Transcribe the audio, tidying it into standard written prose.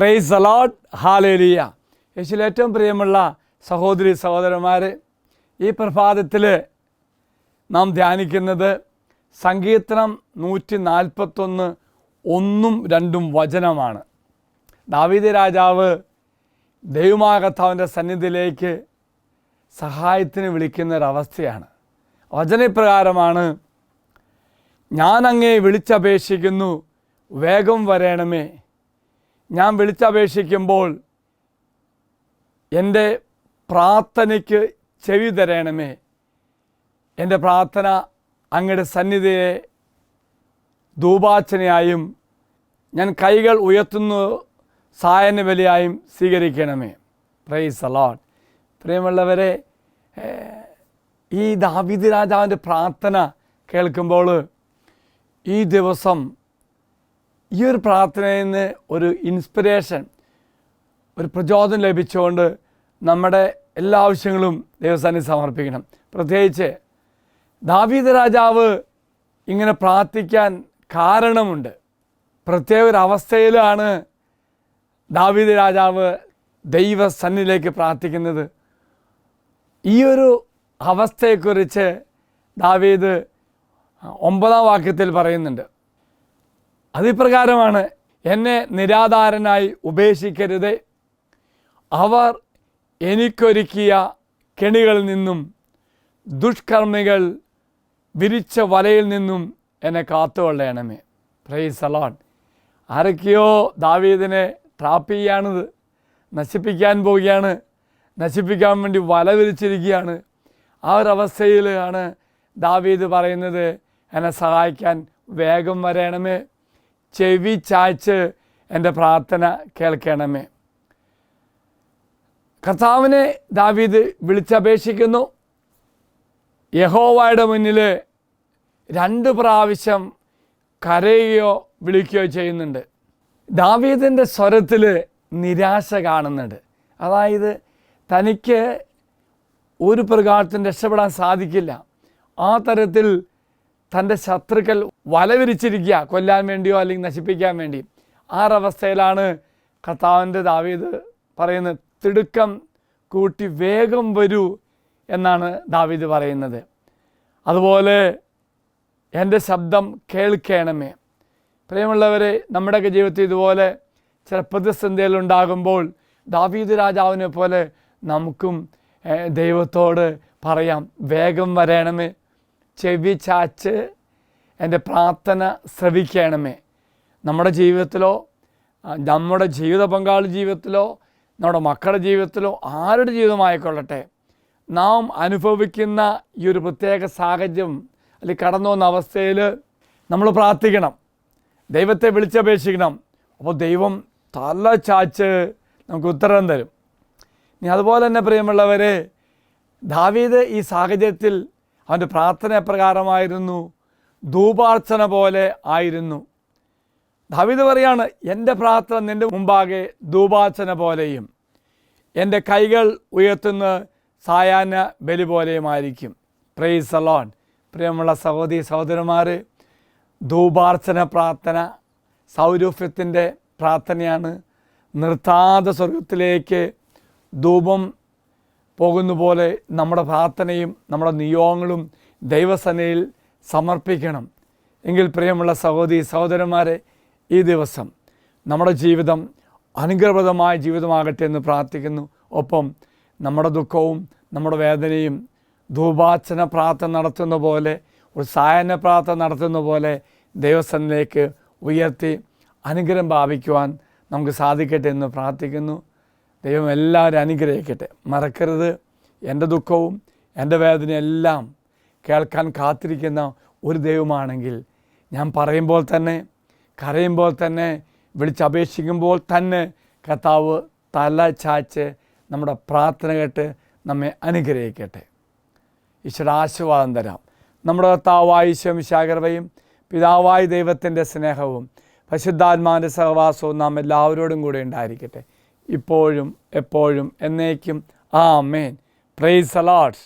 Price the Lord, hallelujah. യേശുവിൽ ഏറ്റവും പ്രിയമുള്ള സഹോദരി സഹോദരന്മാർ, ഈ പ്രഭാതത്തിൽ നാം ധ്യാനിക്കുന്നത് സങ്കീർത്തനം 141 1-2 വചനമാണ്. ദാവീദ് രാജാവ് ദൈവമായ കർത്താവിൻ്റെ സന്നിധിയിലേക്ക് സഹായത്തിന് വിളിക്കുന്ന ഒരവസ്ഥയാണ്. വചനപ്രകാരമാണ്: ഞാൻ അങ്ങയെ വിളിച്ചപേക്ഷിക്കുന്നു, വേഗം വരേണമേ. ഞാൻ വിളിച്ചപേക്ഷിക്കുമ്പോൾ എൻ്റെ പ്രാർത്ഥനയ്ക്ക് ചെവി തരണമേ. എൻ്റെ പ്രാർത്ഥന അങ്ങയുടെ സന്നിധിയെ ധൂപാർച്ചനയായും ഞാൻ കൈകൾ ഉയർത്തുന്നു സായന ബലിയായും സ്വീകരിക്കണമേ. Price the Lord. പ്രിയമുള്ളവരെ, ഈ ദാവീദ് രാജാവിൻ്റെ പ്രാർത്ഥന കേൾക്കുമ്പോൾ ഈ ദിവസം ഈ ഒരു പ്രാർത്ഥനയിൽ നിന്ന് ഒരു ഇൻസ്പിറേഷൻ, ഒരു പ്രചോദനം ലഭിച്ചുകൊണ്ട് നമ്മുടെ എല്ലാ ആവശ്യങ്ങളും ദൈവസന്നിധിയിൽ സമർപ്പിക്കണം. പ്രത്യേകിച്ച് ദാവീദ് രാജാവ് ഇങ്ങനെ പ്രാർത്ഥിക്കാൻ കാരണമുണ്ട്. പ്രത്യേക ഒരു അവസ്ഥയിലാണ് ദാവീദ് രാജാവ് ദൈവസന്നിധിയിലേക്ക് പ്രാർത്ഥിക്കുന്നത്. ഈ ഒരു അവസ്ഥയെക്കുറിച്ച് ദാവീദ് 9-ാം വാക്യത്തിൽ പറയുന്നുണ്ട്. അതിപ്രകാരമാണ്: എന്നെ നിരാധാരനായി ഉപേക്ഷിക്കരുതേ. അവർ എനിക്കൊരുക്കിയ കെണികളിൽ നിന്നും ദുഷ്കർമ്മികൾ വിരിച്ച വലയിൽ നിന്നും എന്നെ കാത്തുകൊള്ളണമേ. Praise the Lord. ആരൊക്കെയോ ദാവീദിനെ ട്രാപ്പ് ചെയ്യാണിത്, നശിപ്പിക്കാൻ പോവുകയാണ്, നശിപ്പിക്കാൻ വേണ്ടി വല വിരിച്ചിരിക്കുകയാണ്. ആ ഒരവസ്ഥയിലാണ് ദാവീദ് പറയുന്നത്: എന്നെ സഹായിക്കാൻ വേഗം വരണമേ, ചെവി ചായ്ച്ച് എൻ്റെ പ്രാർത്ഥന കേൾക്കണമേ. കർത്താവിനെ ദാവീദ് വിളിച്ചപേക്ഷിക്കുന്നു. യഹോവയുടെ മുന്നിൽ 2 പ്രാവശ്യം കരയുകയോ വിളിക്കുകയോ ചെയ്യുന്നുണ്ട്. ദാവീദിൻ്റെ സ്വരത്തിൽ നിരാശ കാണുന്നുണ്ട്. അതായത് തനിക്ക് ഒരു പ്രകാരത്തിന് രക്ഷപ്പെടാൻ സാധിക്കില്ല. ആ തരത്തിൽ തൻ്റെ ശത്രുക്കൾ വല വിരിച്ചിരിക്കുക, കൊല്ലാൻ വേണ്ടിയോ അല്ലെങ്കിൽ നശിപ്പിക്കാൻ വേണ്ടി. ആ ഒരവസ്ഥയിലാണ് കർത്താവിൻ്റെ ദാവീദ് പറയുന്നത്: തിടുക്കം കൂട്ടി വേഗം വരൂ എന്നാണ് ദാവീദ് പറയുന്നത്. അതുപോലെ എൻ്റെ ശബ്ദം കേൾക്കണമേ. പ്രിയമുള്ളവരെ, നമ്മുടെയൊക്കെ ജീവിതത്തിൽ ഇതുപോലെ ചില പ്രതിസന്ധികൾ ഉണ്ടാകുമ്പോൾ ദാവീദ് രാജാവിനെ പോലെ നമുക്കും ദൈവത്തോട് പറയാം: വേഗം വരണമേ, ചെവി ചാച്ച് എൻ്റെ പ്രാർത്ഥന ശ്രവിക്കണമേ. നമ്മുടെ ജീവിതത്തിലോ, നമ്മുടെ ജീവിത പങ്കാളി ജീവിതത്തിലോ, നമ്മുടെ മക്കളുടെ ജീവിതത്തിലോ, ആരുടെ ജീവിതമായിക്കൊള്ളട്ടെ, നാം അനുഭവിക്കുന്ന ഈ ഒരു പ്രത്യേക സാഹചര്യം അല്ലെങ്കിൽ കടന്നു വന്ന അവസ്ഥയിൽ നമ്മൾ പ്രാർത്ഥിക്കണം, ദൈവത്തെ വിളിച്ചപേക്ഷിക്കണം. അപ്പോൾ ദൈവം തല ചാച്ച് നമുക്ക് ഉത്തരം തരും. ഇനി അതുപോലെ തന്നെ പ്രിയമുള്ളവരെ, ദാവീദ് ഈ സാഹചര്യത്തിൽ അവൻ്റെ പ്രാർത്ഥന എപ്രകാരമായിരുന്നു? ധൂപാർച്ചന പോലെ ആയിരുന്നു. ദാവീദ് പറയാണ്: എൻ്റെ പ്രാർത്ഥന നിൻ്റെ മുമ്പാകെ ധൂപാർച്ചന പോലെയും എൻ്റെ കൈകൾ ഉയർത്തുന്ന സായാഹ്ന ബലി പോലെയുമായിരിക്കും. Price the Lord. പ്രിയമുള്ള സഹോദരി സഹോദരന്മാർ, ധൂപാർച്ചന പ്രാർത്ഥന സൗരഭ്യത്തിൻ്റെ പ്രാർത്ഥനയാണ്. നിർത്താതെ സ്വർഗത്തിലേക്ക് ധൂപം പോകുന്ന പോലെ നമ്മുടെ പ്രാർത്ഥനയും നമ്മുടെ നിയോഗങ്ങളും ദൈവസന്നിധിയിൽ സമർപ്പിക്കണം. എങ്കിൽ പ്രിയമുള്ള സഹോദരി സഹോദരന്മാരെ, ഈ ദിവസം നമ്മുടെ ജീവിതം അനുഗ്രഹപ്രദമായ ജീവിതമാകട്ടെ എന്ന് പ്രാർത്ഥിക്കുന്നു. ഒപ്പം നമ്മുടെ ദുഃഖവും നമ്മുടെ വേദനയും ധൂപാർച്ചന പ്രാർത്ഥന നടത്തുന്ന പോലെ, ഒരു സായാഹ്ന പ്രാർത്ഥന നടത്തുന്ന പോലെ ദൈവസന്നിധിയിലേക്ക് ഉയർത്തി അനുഗ്രഹം ഭാവിക്കുവാൻ നമുക്ക് സാധിക്കട്ടെ എന്ന് പ്രാർത്ഥിക്കുന്നു. ദൈവം എല്ലാവരും അനുഗ്രഹിക്കട്ടെ. മറക്കരുത്, എൻ്റെ ദുഃഖവും എൻ്റെ വേദനയെല്ലാം കേൾക്കാൻ കാത്തിരിക്കുന്ന ഒരു ദൈവമാണെങ്കിൽ, ഞാൻ പറയുമ്പോൾ തന്നെ, കരയുമ്പോൾ തന്നെ, വിളിച്ചപേക്ഷിക്കുമ്പോൾ തന്നെ കർത്താവ് തല ചാച്ച് നമ്മുടെ പ്രാർത്ഥന കേട്ട് നമ്മെ അനുഗ്രഹിക്കട്ടെ. ഈശ്വര ആശീർവാദം തരാം. നമ്മുടെ കർത്താവായ ഈശോ മിശിഹായുടെ പിതാവായ ദൈവത്തിൻ്റെ സ്നേഹവും പരിശുദ്ധാത്മാവിൻ്റെ സഹവാസവും നാം എല്ലാവരോടും കൂടെ ഉണ്ടായിരിക്കട്ടെ, ഇപ്പോഴും എപ്പോഴും എന്നേക്കും. ആമേൻ. Praise the Lord.